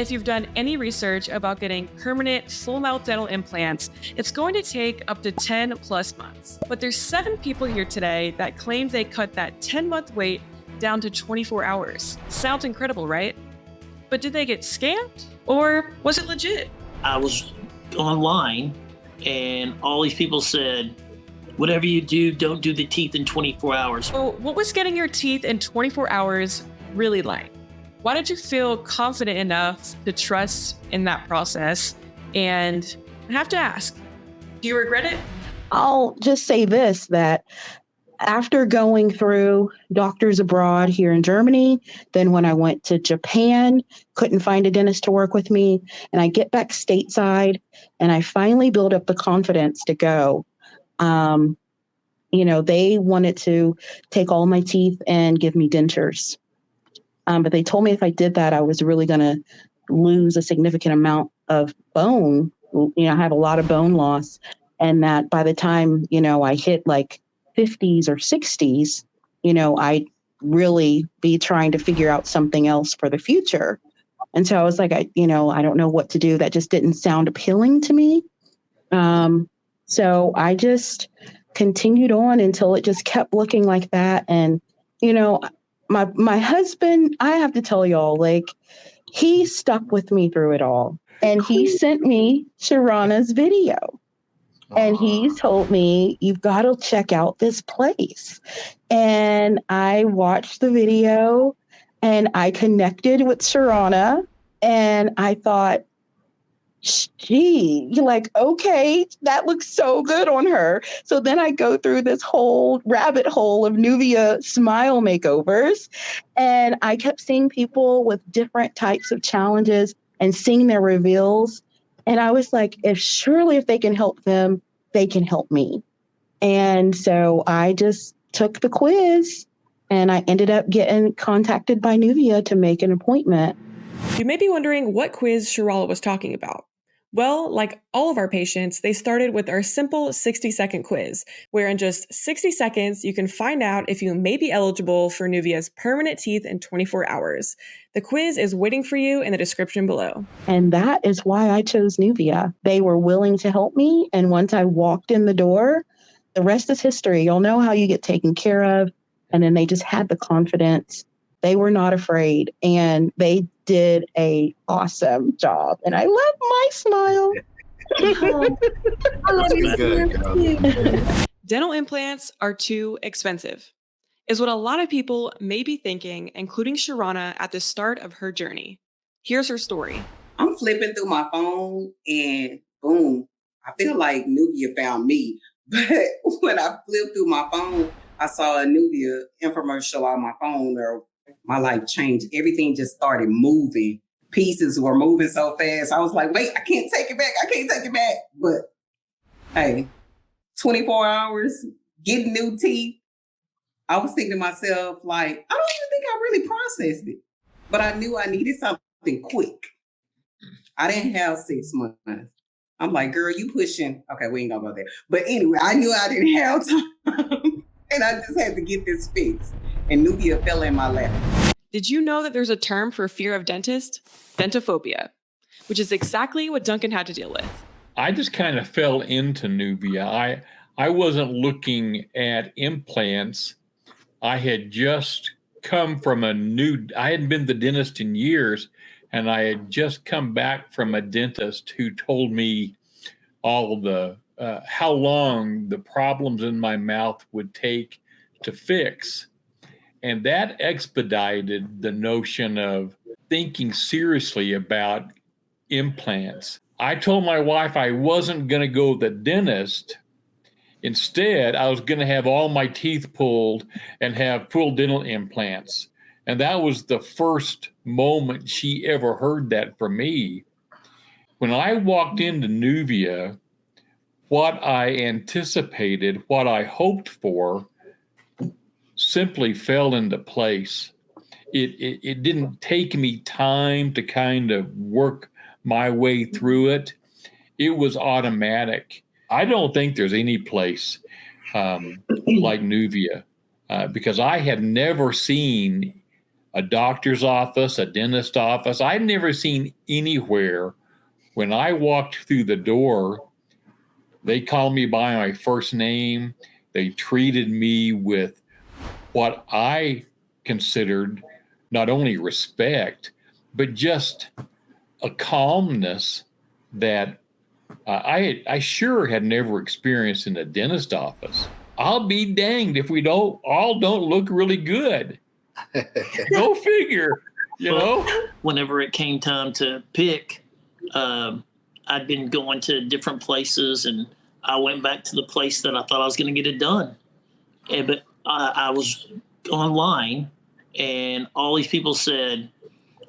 If you've done any research about getting permanent full-mouth dental implants, it's going to take up to 10 plus months. But there's 7 people here today that claim they cut that 10-month wait down to 24 hours. Sounds incredible, right? But did they get scammed? Or was it legit? I was online and all these people said, whatever you do, don't do the teeth in 24 hours. So what was getting your teeth in 24 hours really like? Why did you feel confident enough to trust in that process? And I have to ask, do you regret it? I'll just say this, that after going through doctors abroad here in Germany, then when I went to Japan, couldn't find a dentist to work with me, and I get back stateside, and I finally build up the confidence to go. They wanted to take all my teeth and give me dentures. But they told me if I did that, I was really going to lose a significant amount of bone. I have a lot of bone loss. And that by the time, I hit like 50s or 60s, I'd really be trying to figure out something else for the future. And so I was like, I don't know what to do. That just didn't sound appealing to me. So I just continued on until it just kept looking like that. And, my husband, I have to tell y'all, he stuck with me through it all. And he sent me Sharana's video. And he told me, you've got to check out this place. And I watched the video and I connected with Sharana. And I thought, gee, okay, that looks so good on her. So then I go through this whole rabbit hole of Nuvia smile makeovers. And I kept seeing people with different types of challenges and seeing their reveals. And I was like, if they can help them, they can help me. And so I just took the quiz and I ended up getting contacted by Nuvia to make an appointment. You may be wondering what quiz Sharala was talking about. Well, like all of our patients, they started with our simple 60-second quiz, where in just 60 seconds, you can find out if you may be eligible for Nuvia's permanent teeth in 24 hours. The quiz is waiting for you in the description below. And that is why I chose Nuvia. They were willing to help me. And once I walked in the door, the rest is history. You'll know how you get taken care of. And then they just had the confidence. They were not afraid. And they did an awesome job. And I love my smile. I love you. Dental implants are too expensive, is what a lot of people may be thinking, including Sharana at the start of her journey. Here's her story. I'm flipping through my phone and boom, I feel like Nuvia found me. But when I flipped through my phone, I saw a Nuvia infomercial on my phone, or my life changed. Everything just started moving. Pieces were moving so fast. I was like, wait, I can't take it back. But hey, 24 hours, getting new teeth. I was thinking to myself, I don't even think I really processed it. But I knew I needed something quick. I didn't have 6 months. I'm like, girl, you pushing. Okay, we ain't gonna go there. But anyway, I knew I didn't have time. And I just had to get this fixed. And Nuvia fell in my lap. Did you know that there's a term for fear of dentists? Dentophobia, which is exactly what Duncan had to deal with. I just kind of fell into Nuvia. I wasn't looking at implants. I had just come from I hadn't been to the dentist in years, and I had just come back from a dentist who told me all of the how long the problems in my mouth would take to fix. And that expedited the notion of thinking seriously about implants. I told my wife I wasn't going to go to the dentist. Instead, I was going to have all my teeth pulled and have full dental implants. And that was the first moment she ever heard that from me. When I walked into Nuvia, what I anticipated, what I hoped for, simply fell into place. It didn't take me time to kind of work my way through it. It was automatic. I don't think there's any place like Nuvia because I had never seen a doctor's office, a dentist office. I'd never seen anywhere when I walked through the door, they called me by my first name. They treated me with what I considered not only respect, but just a calmness that I sure had never experienced in a dentist office. I'll be danged if we don't look really good. Go figure, you know? Whenever it came time to pick, I'd been going to different places, and I went back to the place that I thought I was going to get it done. But I was online, and all these people said,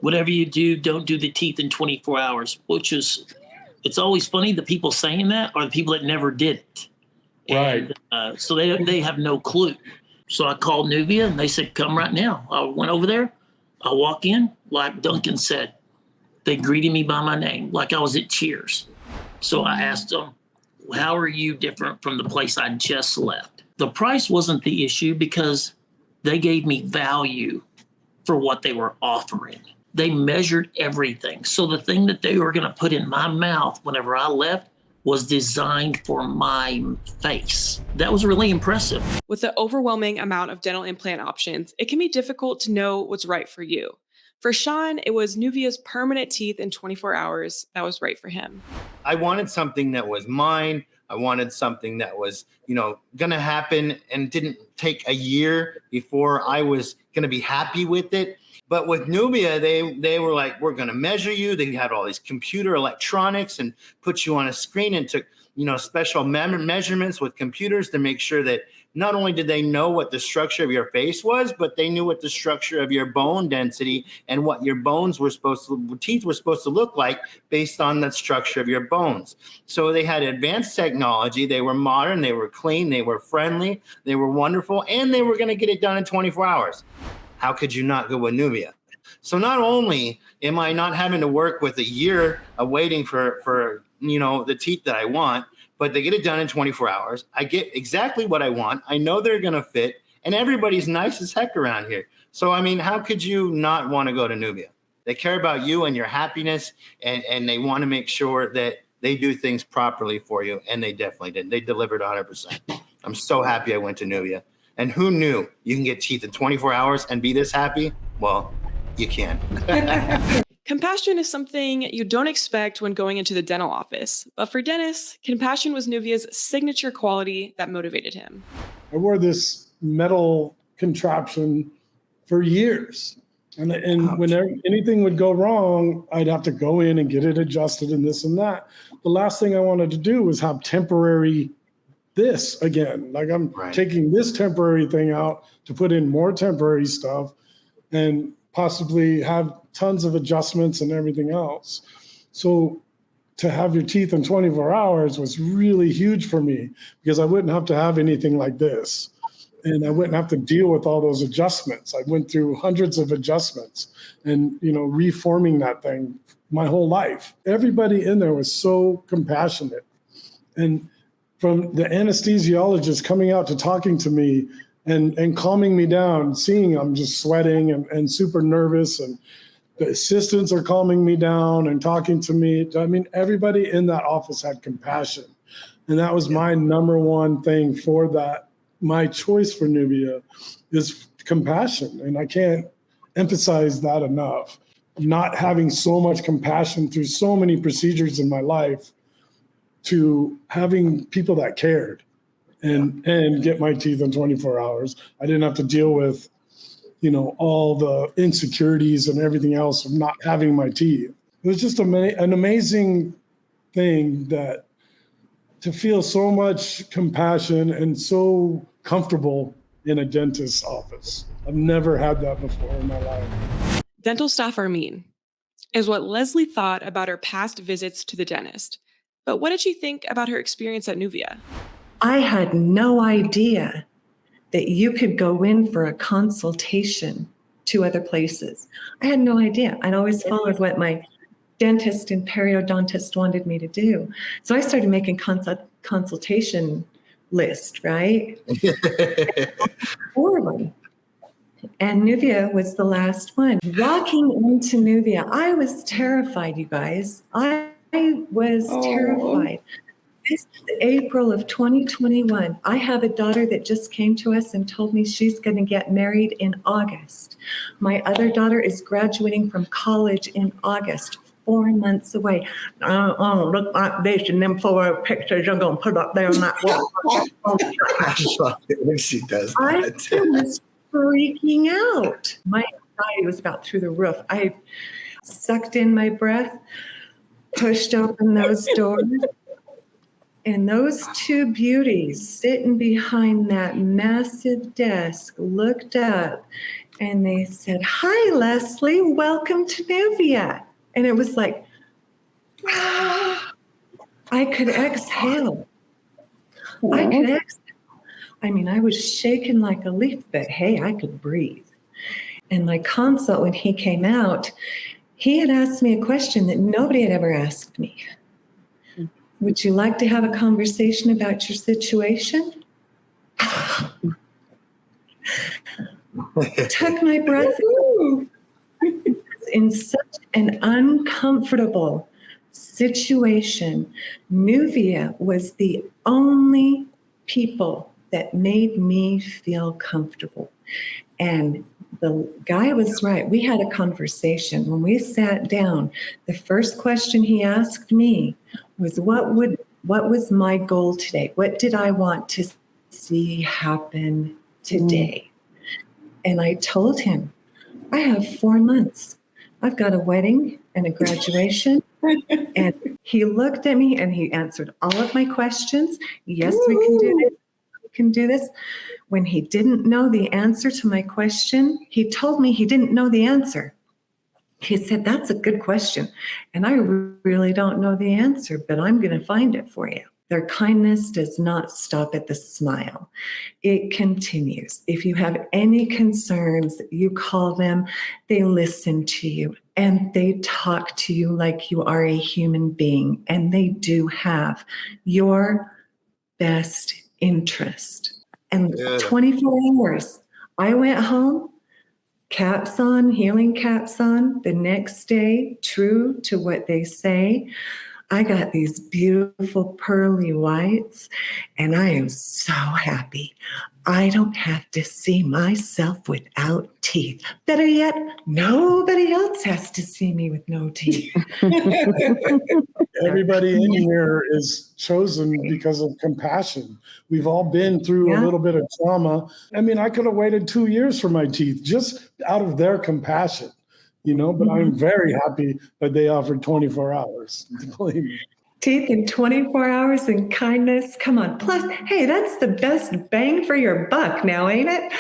whatever you do, don't do the teeth in 24 hours, which is, it's always funny. The people saying that are the people that never did it. Right. And, so they have no clue. So I called Nuvia, and they said, come right now. I went over there. I walk in, like Duncan said. They greeted me by my name, like I was at Cheers. So I asked them, how are you different from the place I just left? The price wasn't the issue because they gave me value for what they were offering. They measured everything. So the thing that they were going to put in my mouth whenever I left was designed for my face. That was really impressive. With the overwhelming amount of dental implant options, it can be difficult to know what's right for you. For Sean, it was Nuvia's permanent teeth in 24 hours that was right for him. I wanted something that was mine. I wanted something that was, going to happen and didn't take a year before I was going to be happy with it. But with Nuvia, they were like, we're going to measure you. They had all these computer electronics and put you on a screen and took, special measurements with computers to make sure that not only did they know what the structure of your face was, but they knew what the structure of your bone density and what your teeth were supposed to look like based on the structure of your bones. So they had advanced technology. They were modern. They were clean. They were friendly. They were wonderful. And they were going to get it done in 24 hours. How could you not go with Nuvia? So not only am I not having to work with a year of waiting for the teeth that I want, but they get it done in 24 hours. I get exactly what I want. I know they're going to fit, and everybody's nice as heck around here. So, how could you not want to go to Nuvia? They care about you and your happiness, and they want to make sure that they do things properly for you, and they definitely did. They delivered 100%. I'm so happy I went to Nuvia. And who knew you can get teeth in 24 hours and be this happy? Well, you can. Compassion is something you don't expect when going into the dental office. But for Dennis, compassion was Nuvia's signature quality that motivated him. I wore this metal contraption for years. And whenever anything would go wrong, I'd have to go in and get it adjusted and this and that. The last thing I wanted to do was have temporary this again. Like I'm taking this temporary thing out to put in more temporary stuff and possibly have tons of adjustments and everything else. So to have your teeth in 24 hours was really huge for me because I wouldn't have to have anything like this. And I wouldn't have to deal with all those adjustments. I went through hundreds of adjustments and, reforming that thing my whole life. Everybody in there was so compassionate. And from the anesthesiologist coming out to talking to me and calming me down, seeing I'm just sweating and super nervous, and the assistants are calming me down and talking to me. Everybody in that office had compassion. And that was my number one thing for that. My choice for Nuvia is compassion. And I can't emphasize that enough. Not having so much compassion through so many procedures in my life to having people that cared and get my teeth in 24 hours. I didn't have to deal with, all the insecurities and everything else of not having my teeth. It was just an amazing thing that to feel so much compassion and so comfortable in a dentist's office. I've never had that before in my life. Dental staff are mean, is what Leslie thought about her past visits to the dentist. But what did she think about her experience at Nuvia? I had no idea that you could go in for a consultation to other places. I had no idea. I'd always followed what my dentist and periodontist wanted me to do. So I started making consultation list, right? 4 of them. And Nuvia was the last one. Walking into Nuvia, I was terrified, you guys. I was terrified. This is April of 2021. I have a daughter that just came to us and told me she's going to get married in August. My other daughter is graduating from college in August, 4 months away. Oh, look like this, and them 4 pictures I'm going to put up there on that wall. She does I that. was freaking out. My anxiety was about through the roof. I sucked in my breath, pushed open those doors, and those 2 beauties sitting behind that massive desk looked up and they said, "Hi, Leslie, welcome to Nuvia." And it was like, I could exhale. I could exhale. I mean, I was shaking like a leaf, but hey, I could breathe. And my consult, when he came out, he had asked me a question that nobody had ever asked me. Would you like to have a conversation about your situation? Took my breath in such an uncomfortable situation. Nuvia was the only people that made me feel comfortable. And the guy was right. We had a conversation. When we sat down, the first question he asked me was, what was my goal today? What did I want to see happen today? And I told him, I have 4 months. I've got a wedding and a graduation. And he looked at me and he answered all of my questions. Yes, we can do this. We can do this. When he didn't know the answer to my question, he told me he didn't know the answer. He said, "That's a good question. And I really don't know the answer, but I'm going to find it for you." Their kindness does not stop at the smile. It continues. If you have any concerns, you call them, they listen to you, and they talk to you like you are a human being, and they do have your best interest. And 24 hours, I went home, caps on, healing caps on. The next day, true to what they say, I got these beautiful pearly whites, and I am so happy. I don't have to see myself without teeth. Better yet, nobody else has to see me with no teeth. Everybody in here is chosen because of compassion. We've all been through a little bit of trauma. I mean, I could have waited 2 years for my teeth just out of their compassion, but I'm very happy that they offered 24 hours. Believe me. Teeth in 24 hours and kindness. Come on. Plus, hey, that's the best bang for your buck now, ain't it?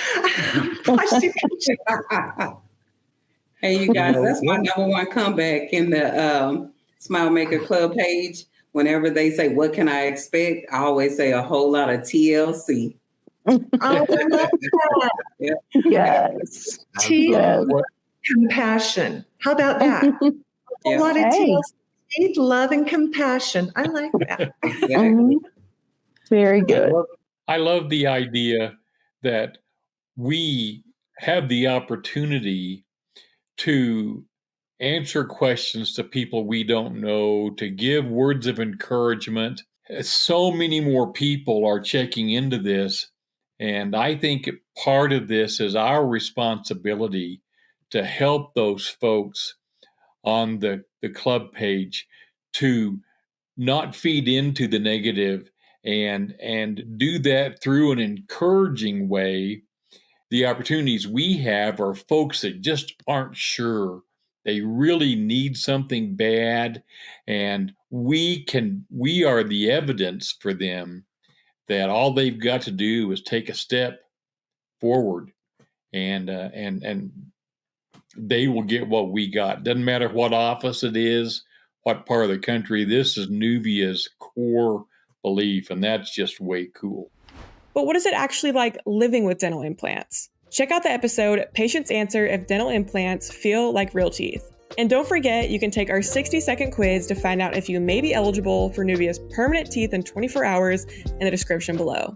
Hey, you guys, that's my number one comeback in the Smile Maker Club page. Whenever they say, "What can I expect?" I always say a whole lot of TLC. Oh, I love that. Yeah. Yes. Teeth, compassion. How about that? A lot of TLC. Teeth, love, and compassion. I like that. Exactly. Very good. I love the idea that we have the opportunity to answer questions to people we don't know, to give words of encouragement. So many more people are checking into this. And I think part of this is our responsibility to help those folks on the club page to not feed into the negative and do that through an encouraging way. The opportunities we have are folks that just aren't sure. They really need something bad, and we are the evidence for them that all they've got to do is take a step forward, and they will get what we got. Doesn't matter what office it is, what part of the country. This is Nuvia's core belief, and that's just way cool. But what is it actually like living with dental implants? Check out the episode, Patients Answer If Dental Implants Feel Like Real Teeth. And don't forget, you can take our 60-second quiz to find out if you may be eligible for Nuvia's permanent teeth in 24 hours in the description below.